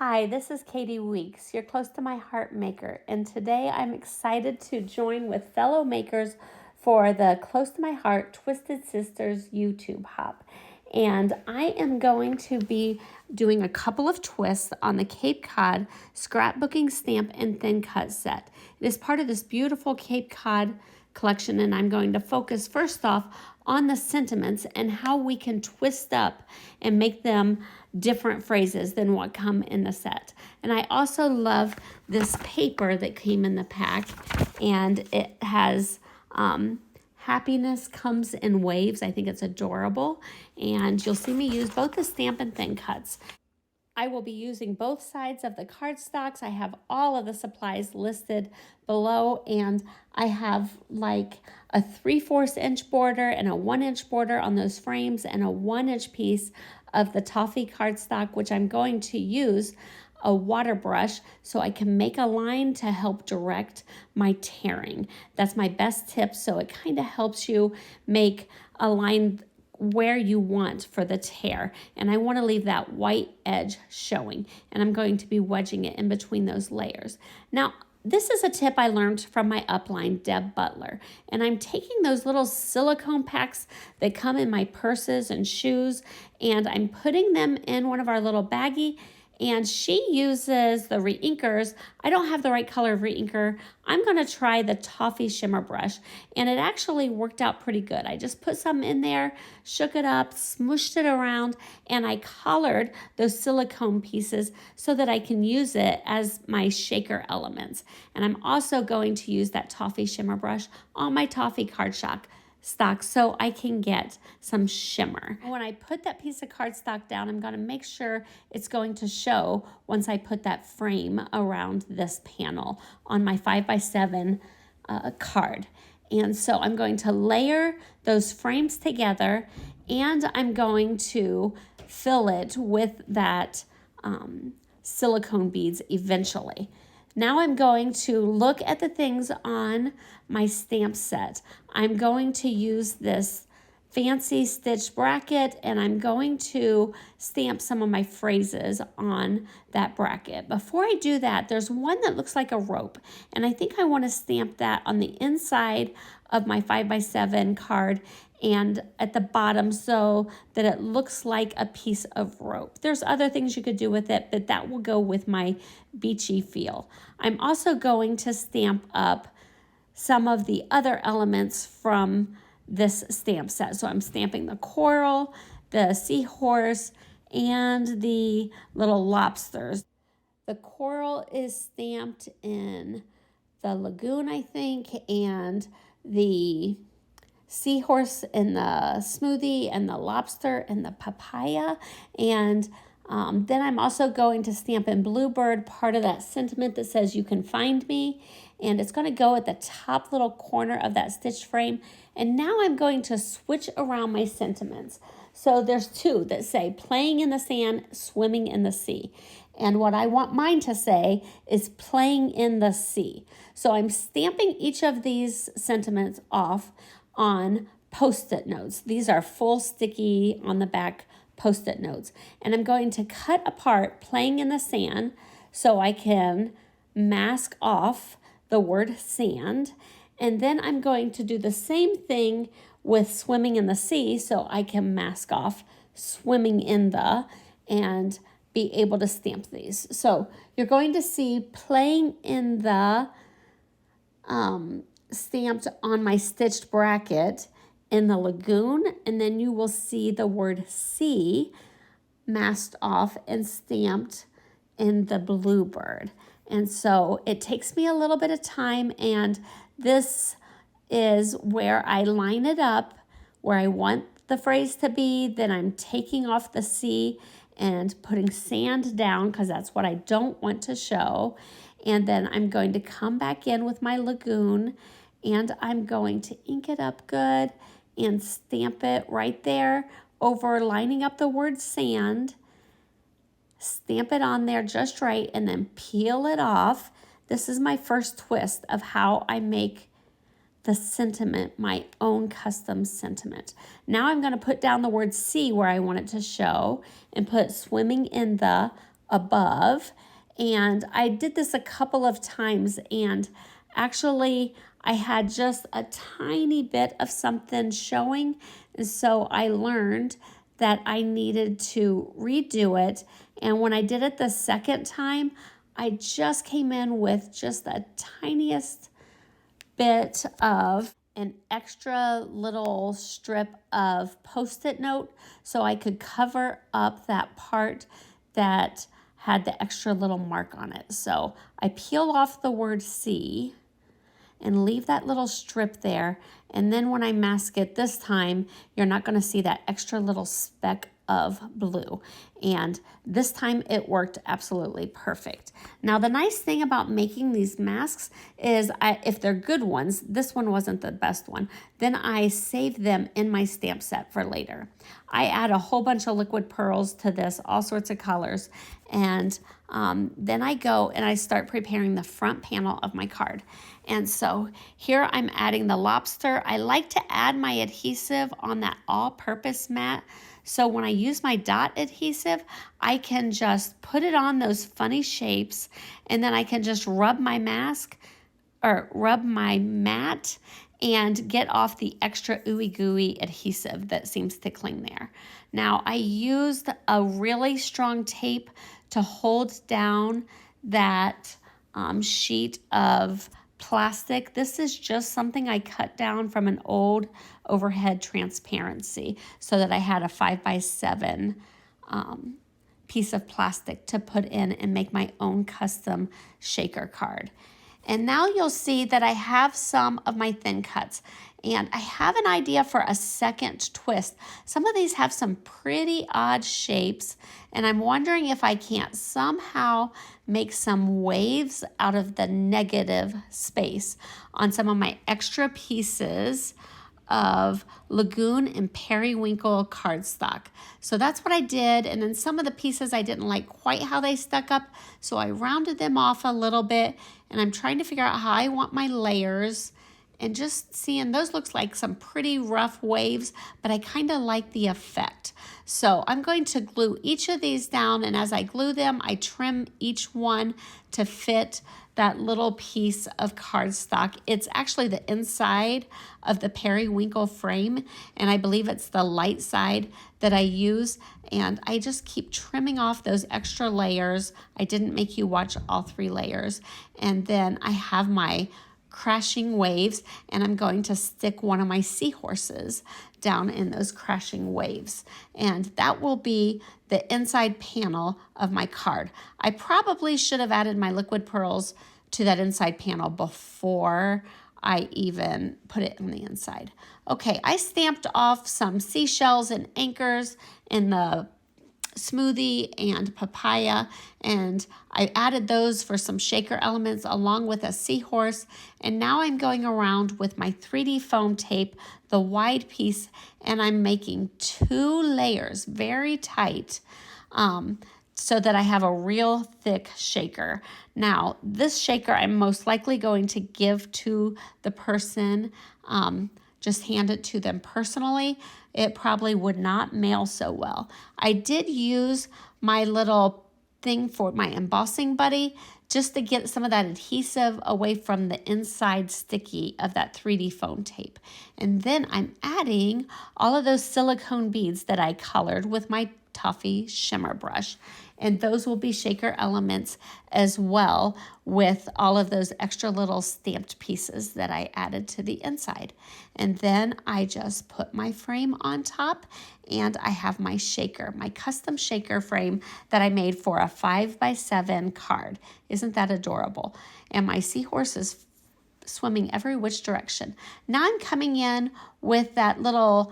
Hi, this is Katie Weeks, your close to my heart maker, and today I'm excited to join with fellow makers for the Close to My Heart Twisted Sisters YouTube Hub. And I am going to be doing a couple of twists on the Cape Cod Scrapbooking Stamp and Thin Cut set. It is part of this beautiful Cape Cod collection, and I'm going to focus first off on the sentiments and how we can twist up and make them different phrases than what come in the set. And I also love this paper that came in the pack, and it has happiness comes in waves. I think it's adorable, and you'll see me use both the stamp and thin cuts. I will be using both sides of the cardstocks. I have all of the supplies listed below, and I have like a 3/4 inch border and a 1 inch border on those frames and a 1 inch piece of the Toffee cardstock, which I'm going to use a Waterbrush so I can make a line to help direct my tearing. That's my best tip, so it kind of helps you make a line where you want for the tear. And I want to leave that white edge showing, and I'm going to be wedging it in between those layers. Now, this is a tip I learned from my upline, Deb Butler, and I'm taking those little silicone packs that come in my purses and shoes, and I'm putting them in one of our little baggie, and she uses the reinkers. I don't have the right color of reinker. I'm going to try the Toffee Shimmer brush, and it actually worked out pretty good. I just put some in there, shook it up, smooshed it around, and I colored those silicone pieces so that I can use it as my shaker elements. And I'm also going to use that Toffee Shimmer brush on my Toffee cardstock so I can get some shimmer. When I put that piece of cardstock down, I'm going to make sure it's going to show once I put that frame around this panel on my 5x7 card. And so I'm going to layer those frames together, and I'm going to fill it with that silicone beads eventually. Now I'm going to look at the things on my stamp set. I'm going to use this fancy stitched bracket, and I'm going to stamp some of my phrases on that bracket. Before I do that, there's one that looks like a rope, and I think I want to stamp that on the inside of my 5x7 card and at the bottom so that it looks like a piece of rope. There's other things you could do with it, but that will go with my beachy feel. I'm also going to stamp up some of the other elements from this stamp set. So I'm stamping the coral, the seahorse, and the little lobsters. The coral is stamped in the Lagoon, I think, and the seahorse in the smoothie, and the lobster and the papaya. And then I'm also going to stamp in Bluebird part of that sentiment that says you can find me, and it's going to go at the top little corner of that stitch frame. And now I'm going to switch around my sentiments. So there's two that say playing in the sand, swimming in the sea. And what I want mine to say is playing in the sea. So I'm stamping each of these sentiments off on Post-it notes. These are full sticky on the back Post-it notes. And I'm going to cut apart playing in the sand so I can mask off the word sand. And then I'm going to do the same thing with swimming in the sea so I can mask off swimming in the and be able to stamp these. So you're going to see playing in the stamped on my stitched bracket in the Lagoon, and then you will see the word sea masked off and stamped in the Bluebird. And so it takes me a little bit of time, and this is where I line it up where I want the phrase to be. Then I'm taking off the sea and putting sand down because that's what I don't want to show. And then I'm going to come back in with my Lagoon, and I'm going to ink it up good and stamp it right there over lining up the word sand. Stamp it on there just right, and then peel it off. This is my first twist of how I make the sentiment my own custom sentiment. Now I'm going to put down the word sea where I want it to show and put swimming in the above. And I did this a couple of times, and actually I had just a tiny bit of something showing. And so I learned that I needed to redo it. And when I did it the second time, I just came in with just the tiniest bit of an extra little strip of Post-it note so I could cover up that part that had the extra little mark on it. So I peel off the word C and leave that little strip there. And then when I mask it this time, you're not going to see that extra little speck of blue. And this time it worked absolutely perfect. Now, the nice thing about making these masks is if they're good ones, this one wasn't the best one, then I save them in my stamp set for later. I add a whole bunch of liquid pearls to this, all sorts of colors, and then I go and I start preparing the front panel of my card. And so here I'm adding the lobster. I like to add my adhesive on that all-purpose mat. So when I use my dot adhesive, I can just put it on those funny shapes, and then I can just rub my mat and get off the extra ooey gooey adhesive that seems to cling there. Now, I used a really strong tape to hold down that sheet of plastic. This is just something I cut down from an old overhead transparency so that I had a 5x7 piece of plastic to put in and make my own custom shaker card. And now you'll see that I have some of my thin cuts, and I have an idea for a second twist. Some of these have some pretty odd shapes, and I'm wondering if I can't somehow make some waves out of the negative space on some of my extra pieces of Lagoon and Periwinkle cardstock. So that's what I did, and then some of the pieces I didn't like quite how they stuck up, so I rounded them off a little bit, and I'm trying to figure out how I want my layers, and just seeing those looks like some pretty rough waves, but I kind of like the effect. So I'm going to glue each of these down, and as I glue them, I trim each one to fit that little piece of cardstock. It's actually the inside of the Periwinkle frame, and I believe it's the light side that I use, and I just keep trimming off those extra layers. I didn't make you watch all 3 layers. And then I have my crashing waves, and I'm going to stick one of my seahorses down in those crashing waves. And that will be the inside panel of my card. I probably should have added my liquid pearls to that inside panel before I even put it on the inside. Okay, I stamped off some seashells and anchors in the Smoothie and Papaya, and I added those for some shaker elements along with a seahorse. And now I'm going around with my 3D foam tape, the wide piece, and I'm making 2 layers very tight so that I have a real thick shaker. Now, this shaker I'm most likely going to give to the person, just hand it to them personally. It probably would not mail so well. I did use my little thing for my embossing buddy just to get some of that adhesive away from the inside sticky of that 3D foam tape. And then I'm adding all of those silicone beads that I colored with my Toffee Shimmer brush. And those will be shaker elements as well, with all of those extra little stamped pieces that I added to the inside. And then I just put my frame on top, and I have my shaker, my custom shaker frame that I made for a 5x7 card. Isn't that adorable? And my seahorse is swimming every which direction. Now I'm coming in with that little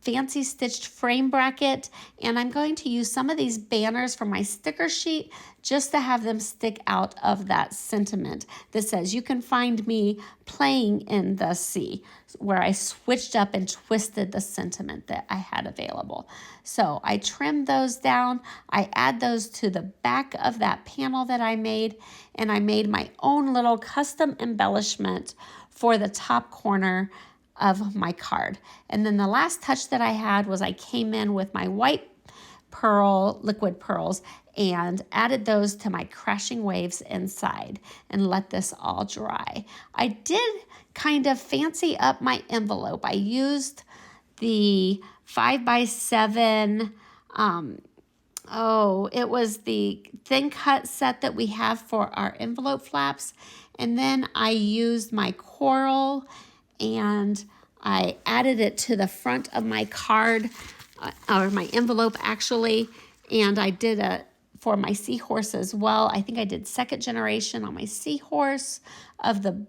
fancy stitched frame bracket, and I'm going to use some of these banners from my sticker sheet just to have them stick out of that sentiment that says you can find me playing in the sea, where I switched up and twisted the sentiment that I had available. So I trimmed those down, I add those to the back of that panel that I made, and I made my own little custom embellishment for the top corner of my card. And then the last touch that I had was I came in with my white pearl liquid pearls, and added those to my crashing waves inside and let this all dry. I did kind of fancy up my envelope. I used the 5x7, it was the thin cut set that we have for our envelope flaps. And then I used my coral and I added it to the front of my card, or my envelope actually. And I did a for my seahorse as well. I think I did second generation on my seahorse of the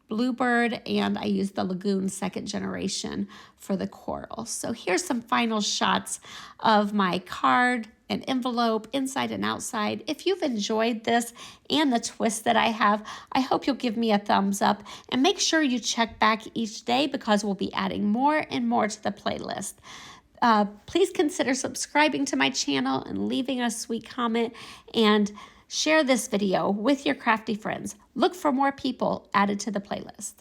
Bluebird, and I used the Lagoon second generation for the coral. So here's some final shots of my card and envelope inside and outside. If you've enjoyed this and the twist that I have, I hope you'll give me a thumbs up and make sure you check back each day because we'll be adding more and more to the playlist. Please consider subscribing to my channel and leaving a sweet comment, and share this video with your crafty friends. Look for more people added to the playlist.